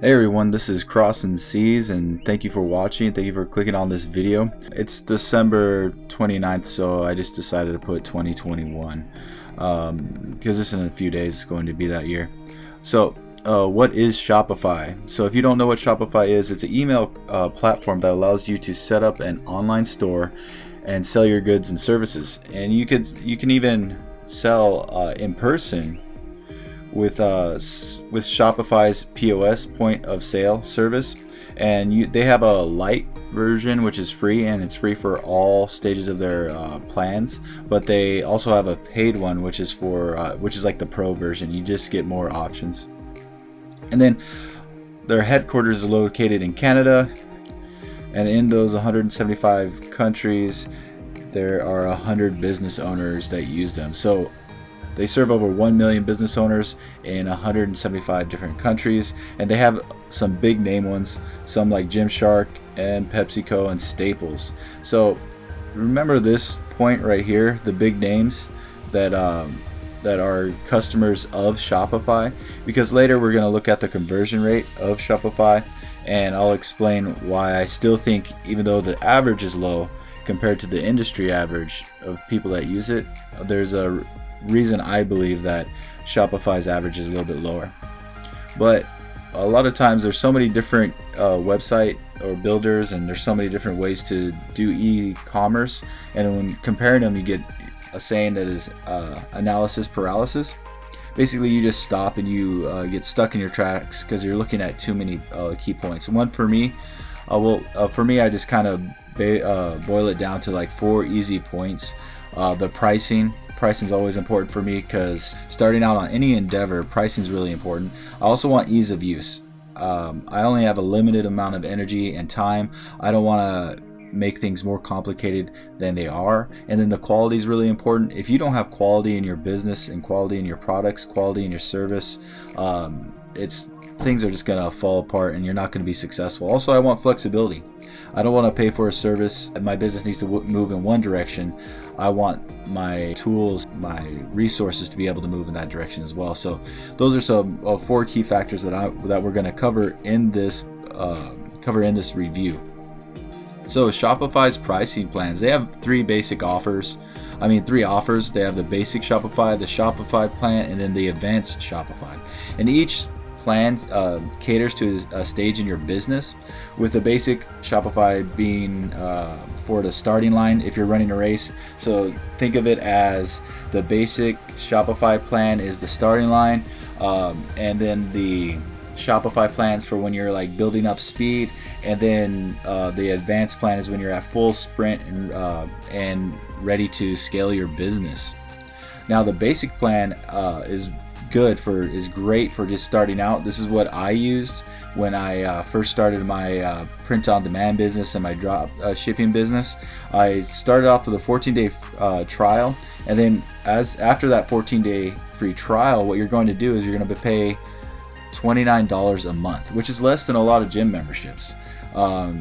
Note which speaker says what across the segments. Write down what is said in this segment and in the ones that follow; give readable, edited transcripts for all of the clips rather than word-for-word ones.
Speaker 1: Hey everyone, this is Crossing Seas, and thank you for watching. Thank you for clicking on this video. It's December 29th, so I just decided to put 2021 because this in a few days is going to be that year. So what is Shopify? So if you don't know what Shopify is, it's an email platform that allows you to set up an online store and sell your goods and services. And you can even sell in person with Shopify's POS, point of sale service. And they have a light version which is free, and it's free for all stages of their plans, but they also have a paid one which is like the pro version. You just get more options. And then their headquarters is located in Canada, and in those 175 countries there are 100 business owners that use them. So they serve over 1 million business owners in 175 different countries, and they have some big name ones, some like Gymshark and PepsiCo and Staples. So remember this point right here, the big names that are customers of Shopify, because later we're going to look at the conversion rate of Shopify, and I'll explain why I still think, even though the average is low compared to the industry average of people that use it, there's a reason I believe that Shopify's average is a little bit lower. But a lot of times there's so many different website or builders, and there's so many different ways to do e-commerce, and when comparing them you get a saying that is analysis paralysis. Basically you just stop and you get stuck in your tracks because you're looking at too many key points. One for me, for me I just kind of boil it down to like 4 easy points. The pricing is always important for me, because starting out on any endeavor, pricing is really important. I also want ease of use. I only have a limited amount of energy and time. I don't want to make things more complicated than they are. And then the quality is really important. If you don't have quality in your business and quality in your products, quality in your service, things are just gonna fall apart and you're not going to be successful. Also, I want flexibility. I don't want to pay for a service and my business needs to move in one direction. I want my tools, my resources to be able to move in that direction as well. So those are some 4 key factors that we're going to cover in this review. So Shopify's pricing plans, they have 3 offers. They have the basic Shopify, the Shopify plan, and then the advanced Shopify. And each plan caters to a stage in your business, with the basic Shopify being for the starting line if you're running a race. So think of it as the basic Shopify plan is the starting line, and then the Shopify plans for when you're like building up speed, and then the advanced plan is when you're at full sprint and ready to scale your business. Now the basic plan is great for just starting out. This is what I used when I first started my print-on-demand business and my drop shipping business. I started off with a 14-day trial, and then after that 14-day free trial, what you're going to do is you're going to pay $29 a month, which is less than a lot of gym memberships. A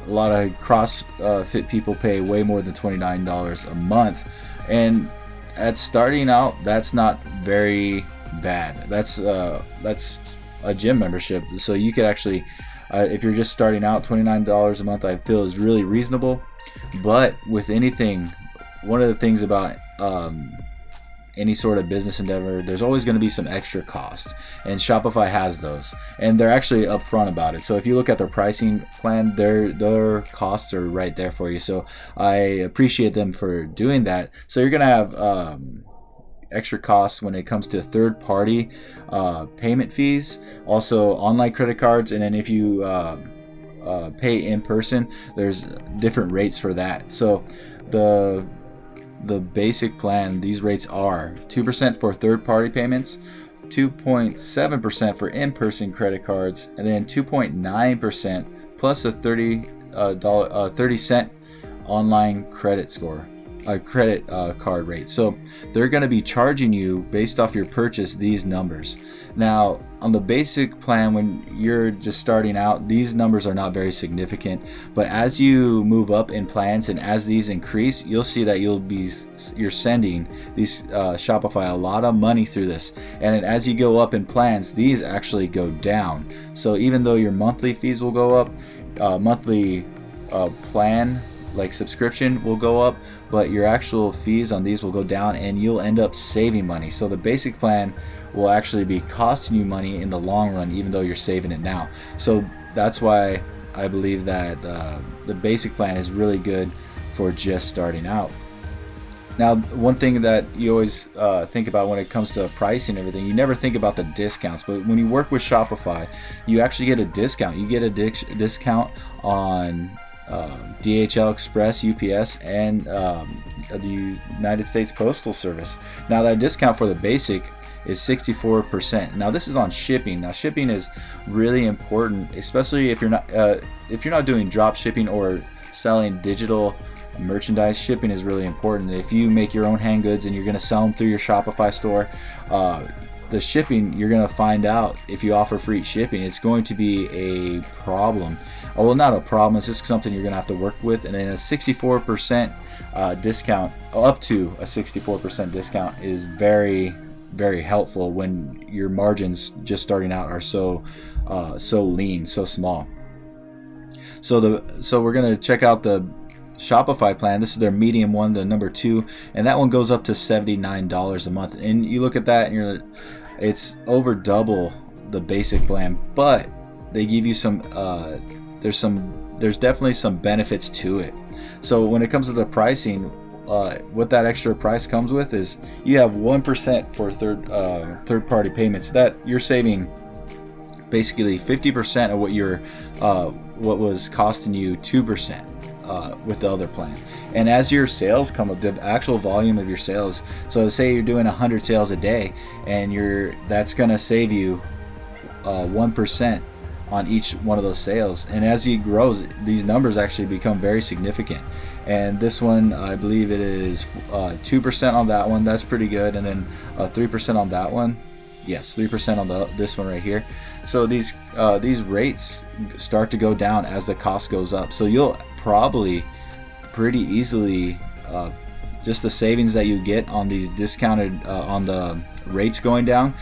Speaker 1: lot of CrossFit people pay way more than $29 a month, and at starting out, that's not very bad. That's a gym membership, so you could actually, if you're just starting out, $29 a month I feel is really reasonable. But with anything, one of the things about any sort of business endeavor, there's always going to be some extra cost, and Shopify has those, and they're actually upfront about it. So if you look at their pricing plan, their costs are right there for you. So I appreciate them for doing that. So you're going to have extra costs when it comes to third-party payment fees, also online credit cards, and then if you pay in person, there's different rates for that. So the basic plan, these rates are 2% for third-party payments, 2.7% for in-person credit cards, and then 2.9% plus a 30 cent online credit score. credit card rate. So they're going to be charging you based off your purchase these numbers. Now on the basic plan, when you're just starting out, these numbers are not very significant, but as you move up in plans and as these increase, you'll see that you're sending these Shopify a lot of money through this, and as you go up in plans, these actually go down. So even though your monthly fees will go up, monthly plan like subscription will go up, but your actual fees on these will go down, and you'll end up saving money. So the basic plan will actually be costing you money in the long run, even though you're saving it now. So that's why I believe that the basic plan is really good for just starting out. Now, one thing that you always think about when it comes to pricing and everything, you never think about the discounts, but when you work with Shopify, you actually get a discount. You get a discount on DHL Express, UPS, and the United States Postal Service. Now that discount for the basic is 64%. Now this is on shipping. Now shipping is really important, especially if you're not doing drop shipping or selling digital merchandise. Shipping is really important. If you make your own hand goods and you're going to sell them through your Shopify store, the shipping, you're going to find out if you offer free shipping, it's going to be a problem. Well, not a problem, it's just something you're going to have to work with. And then a 64% discount, up to a 64% discount, is very, very helpful when your margins just starting out are so lean, so small. So we're going to check out the Shopify plan. This is their medium one, the number 2, and that one goes up to $79 a month. And you look at that and it's over double the basic plan, but they give you some there's definitely some benefits to it. So when it comes to the pricing, what that extra price comes with is you have 1% for third party payments. That you're saving basically 50% of what was costing you 2% with the other plan. And as your sales come up, the actual volume of your sales, so say you're doing 100 sales a day, and that's going to save you 1% on each one of those sales. And as you grow, these numbers actually become very significant. And this one, I believe it is 2% on that one. That's pretty good. And then 3% on that one. Yes, 3% on this one right here. So these rates start to go down as the cost goes up. So you'll probably pretty easily, just the savings that you get on these discounted on the rates going down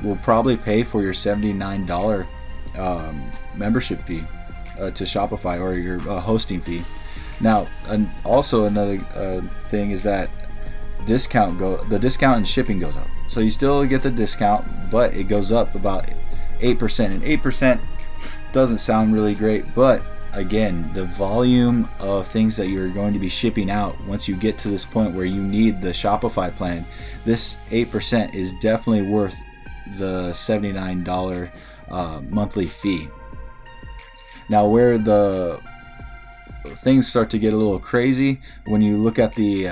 Speaker 1: will probably pay for your $79 membership fee to Shopify, or your hosting fee. Now, and also another thing is that the discount and shipping goes up. So you still get the discount, but it goes up about 8%, and 8% doesn't sound really great, but again, the volume of things that you're going to be shipping out once you get to this point where you need the Shopify plan, this 8% is definitely worth the $79 monthly fee. Now, where the things start to get a little crazy when you look at the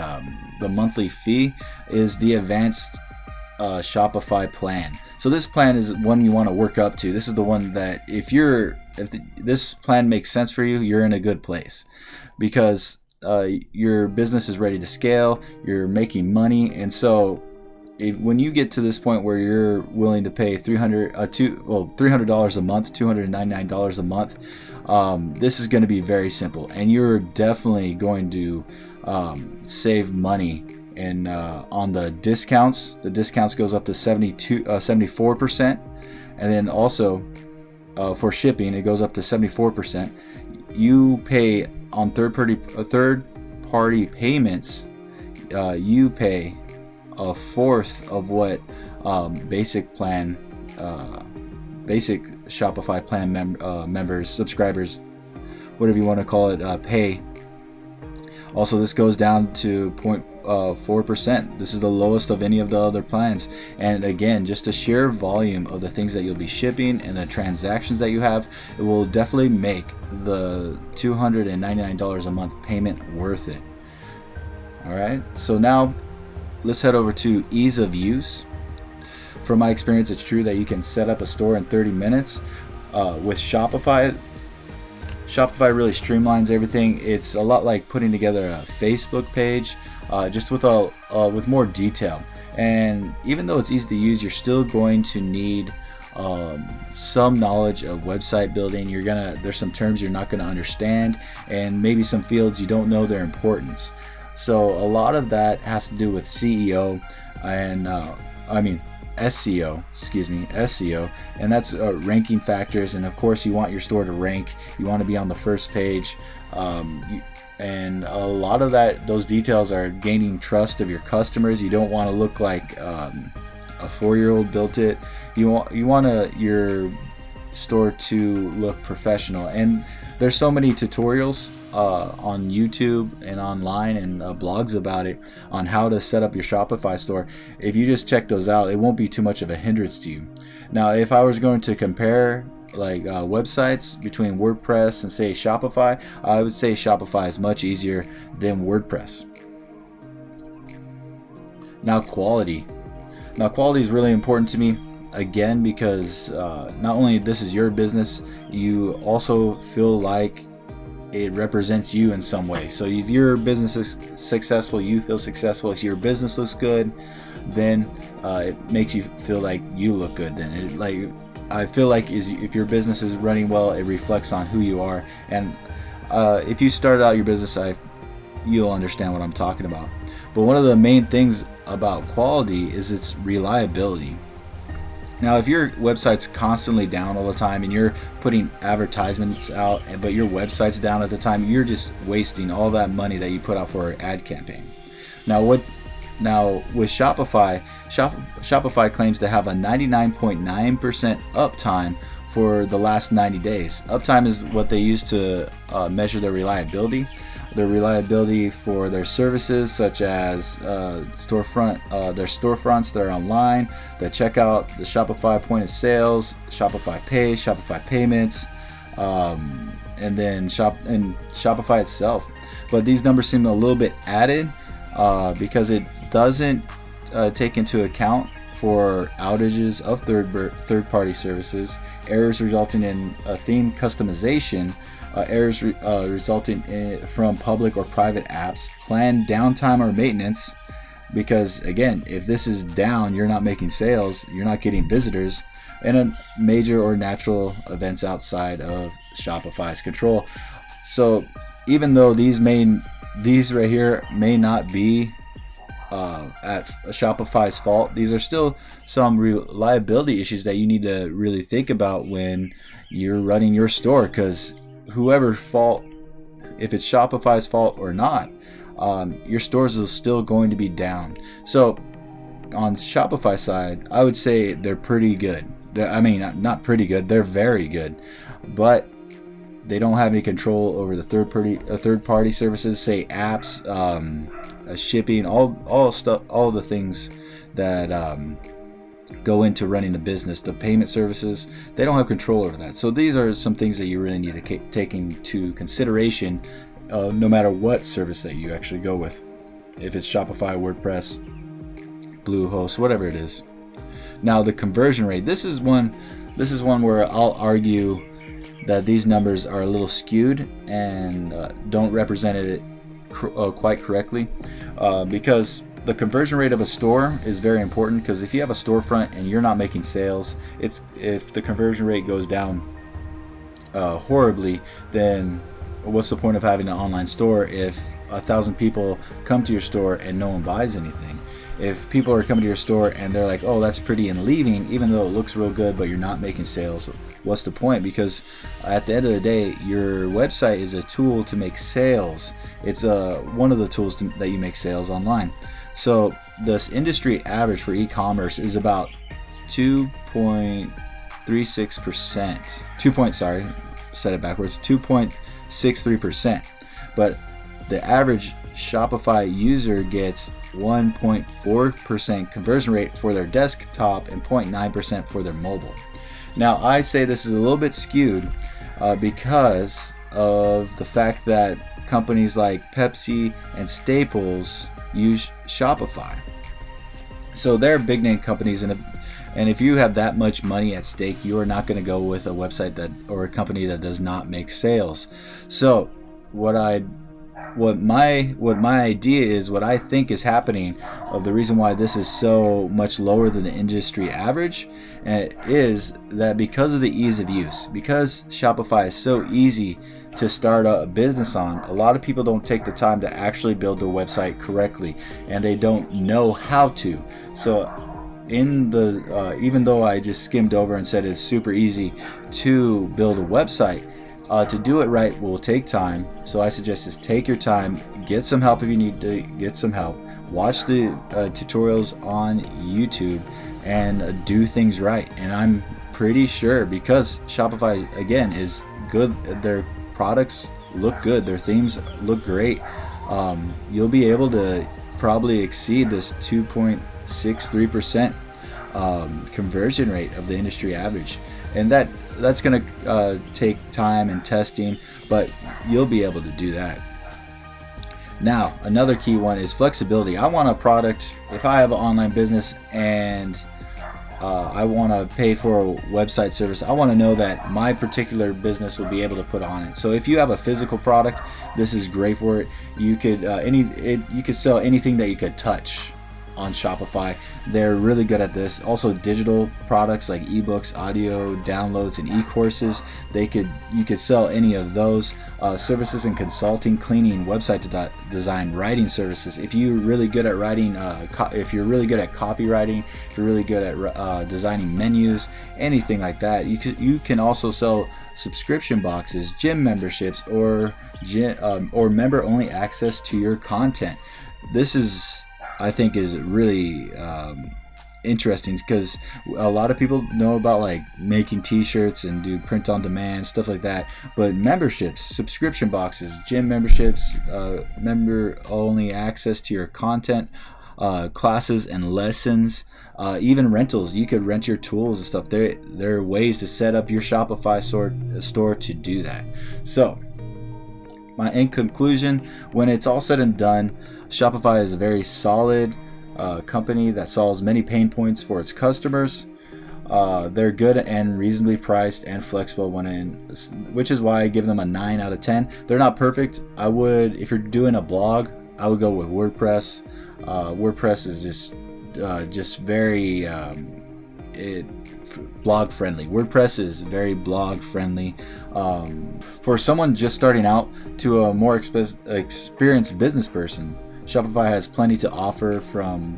Speaker 1: monthly fee is the advanced Shopify plan. So this plan is one you want to work up to. This is the one that if this plan makes sense for you, you're in a good place, because your business is ready to scale, you're making money, and so when you get to this point where you're willing to pay $300 a month, $299 a month, this is going to be very simple, and you're definitely going to save money. And on the discounts goes up to 74%, and then also for shipping it goes up to 74%. You pay on third party payments, you pay a fourth of what basic Shopify plan members, subscribers, whatever you want to call it, pay. Also, this goes down to 0.4%. This is the lowest of any of the other plans. And again, just the sheer volume of the things that you'll be shipping and the transactions that you have, it will definitely make the $299 a month payment worth it. All right, so now let's head over to ease of use. From my experience, it's true that you can set up a store in 30 minutes. With Shopify really streamlines everything. It's a lot like putting together a Facebook page just with more detail. And even though it's easy to use, you're still going to need some knowledge of website building. There's some terms you're not gonna understand, and maybe some fields you don't know their importance. So a lot of that has to do with SEO and SEO, and that's ranking factors. And of course, you want your store to rank. You want to be on the first page, and a lot of those details are gaining trust of your customers. You don't want to look like a 4-year-old built it. You want your store to look professional. And there's so many tutorials on YouTube and online and blogs about it, on how to set up your Shopify store. If you just check those out, it won't be too much of a hindrance to you. Now, if I was going to compare websites between WordPress and say Shopify, I would say Shopify is much easier than WordPress. Now, quality is really important to me, again, because not only this is your business, you also feel like it represents you in some way. So if your business is successful, you feel successful. If your business looks good, then it makes you feel like you look good. Then I feel like if your business is running well, it reflects on who you are. And if you started out your business, you'll understand what I'm talking about. But one of the main things about quality is its reliability. Now, if your website's constantly down all the time and you're putting advertisements out, but your website's down at the time, you're just wasting all that money that you put out for an ad campaign. Now with Shopify, Shopify claims to have a 99.9% uptime for the last 90 days. Uptime is what they use to measure their reliability. Their reliability for their services, such as their storefronts that are online, the checkout, the Shopify point of sales, Shopify Pay, Shopify Payments, and then Shopify itself. But these numbers seem a little bit added because it doesn't take into account for outages of third-party services, errors resulting in theme customization, errors resulting from public or private apps, planned downtime or maintenance, because again, if this is down, you're not making sales, you're not getting visitors, and major or natural events outside of Shopify's control. So even though these right here may not be at Shopify's fault, these are still some reliability issues that you need to really think about when you're running your store, because whoever's fault, if it's Shopify's fault or not, your stores are still going to be down. So on Shopify side, I would say they're pretty good. Not pretty good, they're very good, but they don't have any control over the third party services, say apps, shipping, all the things that go into running a business, the payment services. They don't have control over that. So these are some things that you really need to take into consideration, no matter what service that you actually go with, if it's Shopify, WordPress, Bluehost, whatever it is. Now, the conversion rate, this is one where I'll argue that these numbers are a little skewed and don't represent it quite correctly, because the conversion rate of a store is very important. Because if you have a storefront and you're not making sales, if the conversion rate goes down horribly, then what's the point of having an online store if 1,000 people come to your store and no one buys anything? If people are coming to your store and they're like, oh, that's pretty, and leaving, even though it looks real good, but you're not making sales, what's the point? Because at the end of the day, your website is a tool to make sales. It's one of the tools that you make sales online. So this industry average for e-commerce is about 2.36%. 2.63%. But the average Shopify user gets 1.4% conversion rate for their desktop and 0.9% for their mobile. Now, I say this is a little bit skewed because of the fact that companies like Pepsi and Staples use Shopify. So they're big name companies, and if you have that much money at stake, you are not going to go with a website or a company that does not make sales. So what I what my idea is, what I think is happening, of the reason why this is so much lower than the industry average, is that because of the ease of use, because Shopify is so easy to start a business on, a lot of people don't take the time to actually build their website correctly, and they don't know how to. So in the even though I just skimmed over and said it's super easy to build a website, to do it right will take time. So I suggest is take your time, get some help if you need to get some help, watch the tutorials on YouTube, and do things right. And I'm pretty sure, because Shopify again is good, their products look good, their themes look great, you'll be able to probably exceed this 2.63% conversion rate of the industry average. And that's going to take time and testing, but you'll be able to do that. Now, another key one is flexibility. I want a product, if I have an online business and I want to pay for a website service, I want to know that my particular business will be able to put on it. So if you have a physical product, this is great for it. You could you could sell anything that you could touch on Shopify. They're really good at this. Also, digital products like ebooks, audio downloads, and e-courses, you could sell any of those. Services and consulting, cleaning, website design, writing services. If you're really good at writing, if you're really good at copywriting, if you're really good at designing menus, anything like that, you can also sell subscription boxes, gym memberships, or member only access to your content. This is, I think, is really interesting, because a lot of people know about like making t-shirts and do print on demand, stuff like that, but memberships, subscription boxes, gym memberships, member only access to your content, classes and lessons, even rentals. You could rent your tools and stuff. There are ways to set up your Shopify store to do that. So in conclusion, when it's all said and done, Shopify is a very solid company that solves many pain points for its customers. They're good and reasonably priced and flexible which is why I give them a 9 out of 10. They're not perfect. if you're doing a blog, I would go with WordPress. WordPress is just very blog friendly. WordPress is very blog friendly. For someone just starting out to a more experienced business person, Shopify has plenty to offer, from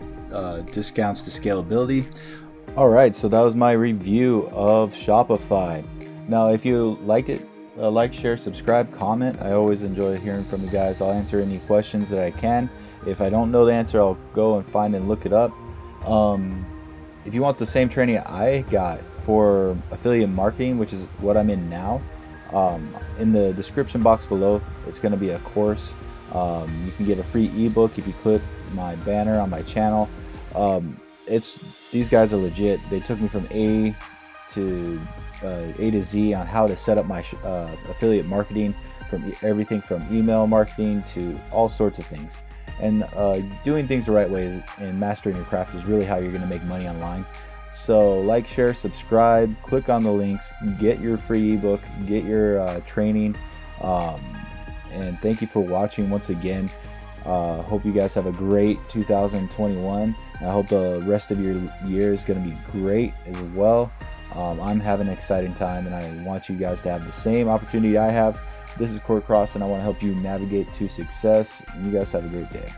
Speaker 1: discounts to scalability. All right, so that was my review of Shopify. Now, if you liked it, like, share, subscribe, comment. I always enjoy hearing from you guys. I'll answer any questions that I can. If I don't know the answer, I'll go and find and look it up. If you want the same training I got for affiliate marketing, which is what I'm in now, in the description box below, it's going to be a course. You can get a free ebook if you click my banner on my channel. These guys are legit. They took me from A to Z on how to set up my affiliate marketing, from everything from email marketing to all sorts of things. And doing things the right way and mastering your craft is really how you're going to make money online. So like, share, subscribe, click on the links, get your free ebook, get your training. And thank you for watching once again. Hope you guys have a great 2021. I hope the rest of your year is going to be great as well. I'm having an exciting time, and I want you guys to have the same opportunity I have. This is Court Cross, and I want to help you navigate to success. You guys have a great day.